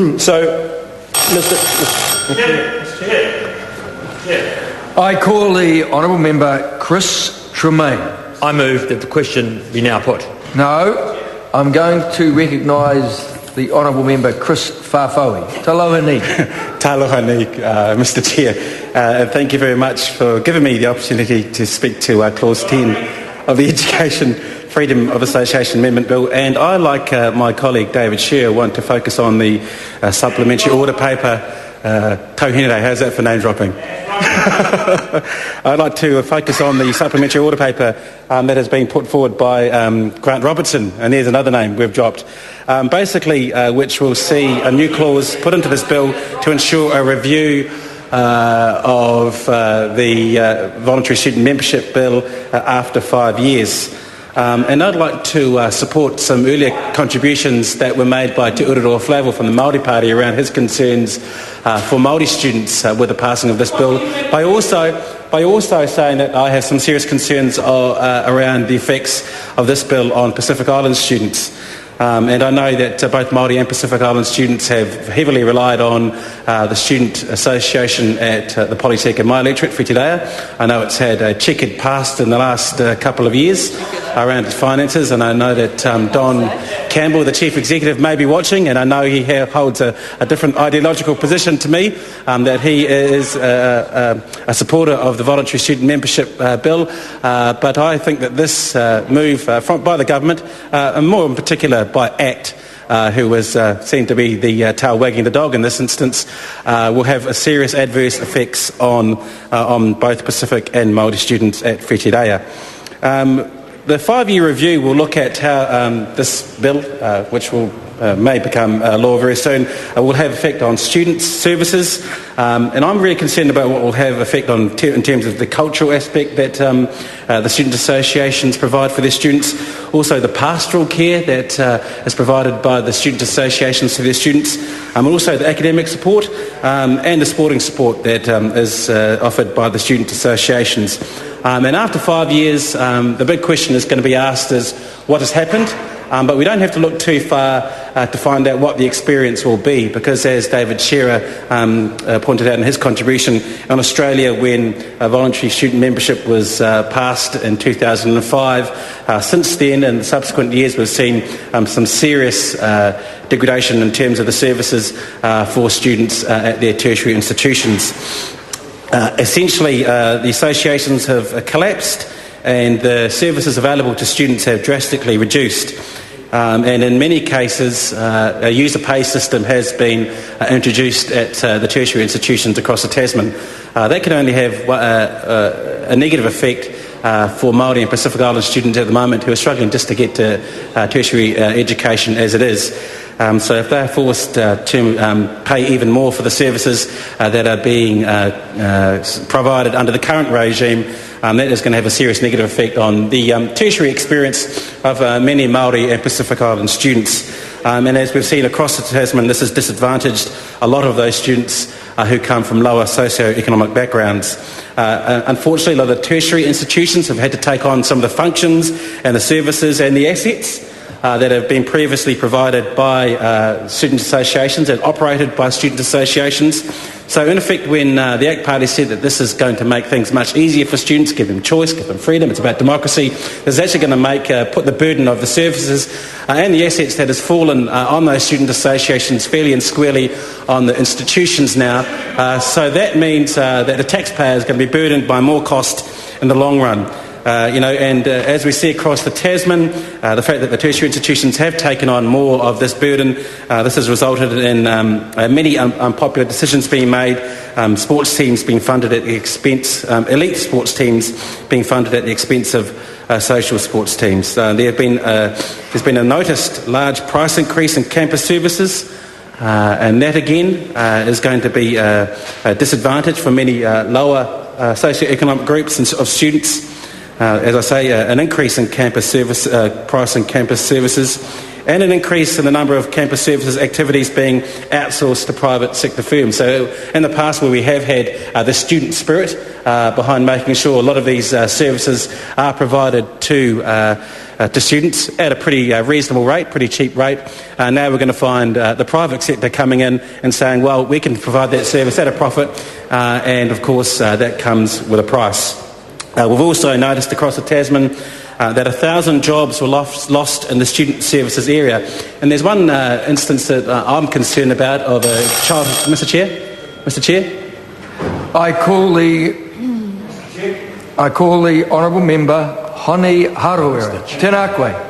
So, Mr. Chair. I call the Honourable Member Chris Tremaine. I move that the question be now put. No, I'm going to recognise the Honourable Member Chris Farfoe. Taloha ni. Taloha ni, Mr. Chair. And thank you very much for giving me the opportunity to speak to Clause 10 of the Education Freedom of Association Amendment Bill. And I, like my colleague David Shearer, want to focus on the supplementary order paper. Tauhenere, how's that for name dropping? I'd like to focus on the supplementary order paper that has been put forward by Grant Robertson, and there's another name we've dropped, which will see a new clause put into this bill to ensure a review of the voluntary student membership bill after 5 years. And I'd like to support some earlier contributions that were made by Te Ururo Flavel from the Māori Party around his concerns for Māori students with the passing of this bill, by also saying that I have some serious concerns around the effects of this bill on Pacific Island students. And I know that both Māori and Pacific Island students have heavily relied on the Student Association at the Polytech in my electorate, Whitireia. I know it's had a checkered past in the last couple of years around its finances, and I know that Don Campbell, the Chief Executive, may be watching, and I know he holds a different ideological position to me, that he is a supporter of the voluntary student membership bill, but I think that this move by the government, and more in particular by ACT, who was seen to be the tail wagging the dog in this instance, will have serious adverse effects on both Pacific and Māori students at Whitireia. The 5-year review will look at how this bill, which may become law very soon, will have effect on students' services, and I'm really concerned about what will have effect on in terms of the cultural aspect that the student associations provide for their students, also the pastoral care that is provided by the student associations to their students, and also the academic support and the sporting support that is offered by the student associations. And after 5 years, the big question is going to be asked is what has happened, but we don't have to look too far to find out what the experience will be, because as David Shearer pointed out in his contribution, in Australia, when voluntary student membership was passed in 2005, since then and subsequent years we've seen some serious degradation in terms of the services for students at their tertiary institutions. Essentially, the associations have collapsed and the services available to students have drastically reduced. And in many cases, a user pay system has been introduced at the tertiary institutions across the Tasman. That can only have a negative effect for Māori and Pacific Island students at the moment who are struggling just to get to tertiary education as it is. So if they're forced to pay even more for the services that are being provided under the current regime, that is going to have a serious negative effect on the tertiary experience of many Māori and Pacific Island students. And as we've seen across the Tasman, this has disadvantaged a lot of those students who come from lower socio-economic backgrounds. Unfortunately, a lot of the tertiary institutions have had to take on some of the functions and the services and the assets that have been previously provided by student associations and operated by student associations. So in effect, when the ACT Party said that this is going to make things much easier for students, give them choice, give them freedom, it's about democracy, it's actually going to put the burden of the services and the assets that has fallen on those student associations fairly and squarely on the institutions now. So that means that the taxpayer is going to be burdened by more cost in the long run. As we see across the Tasman, the fact that the tertiary institutions have taken on more of this burden, this has resulted in many unpopular decisions being made, sports teams being funded at the expense, elite sports teams being funded at the expense of social sports teams. There's been a noticed large price increase in campus services, and that again is going to be a disadvantage for many lower socio-economic groups of students. as I say, an increase in campus service price and campus services, and an increase in the number of campus services activities being outsourced to private sector firms. So in the past, where we have had the student spirit behind making sure a lot of these services are provided to students at a pretty reasonable rate, pretty cheap rate, now we're going to find the private sector coming in and saying, well, we can provide that service at a profit, and of course that comes with a price. We've also noticed across the Tasman that 1,000 jobs were lost in the student services area. And there's one instance that I'm concerned about of a child... Mr Chair? I call the Honourable Member Honi Harawira. Tēnā koe.